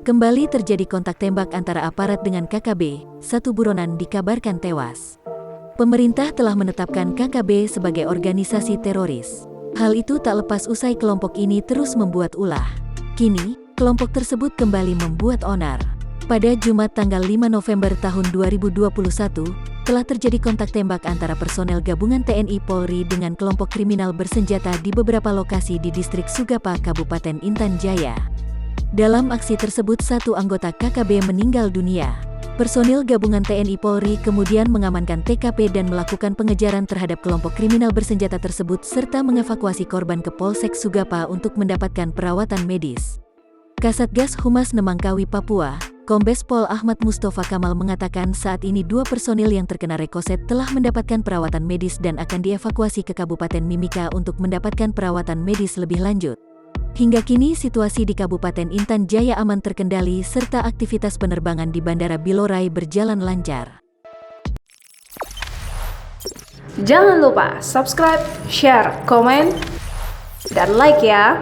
Kembali terjadi kontak tembak antara aparat dengan KKB, satu buronan dikabarkan tewas. Pemerintah telah menetapkan KKB sebagai organisasi teroris. Hal itu tak lepas usai kelompok ini terus membuat ulah. Kini, kelompok tersebut kembali membuat onar. Pada Jumat tanggal 5 November tahun 2021, telah terjadi kontak tembak antara personel gabungan TNI Polri dengan kelompok kriminal bersenjata di beberapa lokasi di distrik Sugapa, Kabupaten Intan Jaya. Dalam aksi tersebut, satu anggota KKB meninggal dunia. Personil gabungan TNI Polri kemudian mengamankan TKP dan melakukan pengejaran terhadap kelompok kriminal bersenjata tersebut serta mengevakuasi korban ke Polsek Sugapa untuk mendapatkan perawatan medis. Kasatgas Humas Nemangkawi, Papua, Kombes Pol Ahmad Mustafa Kamal mengatakan saat ini 2 personil yang terkena rekoset telah mendapatkan perawatan medis dan akan dievakuasi ke Kabupaten Mimika untuk mendapatkan perawatan medis lebih lanjut. Hingga kini situasi di Kabupaten Intan Jaya aman terkendali serta aktivitas penerbangan di Bandara Bilorai berjalan lancar. Jangan lupa subscribe, share, komen, dan like ya!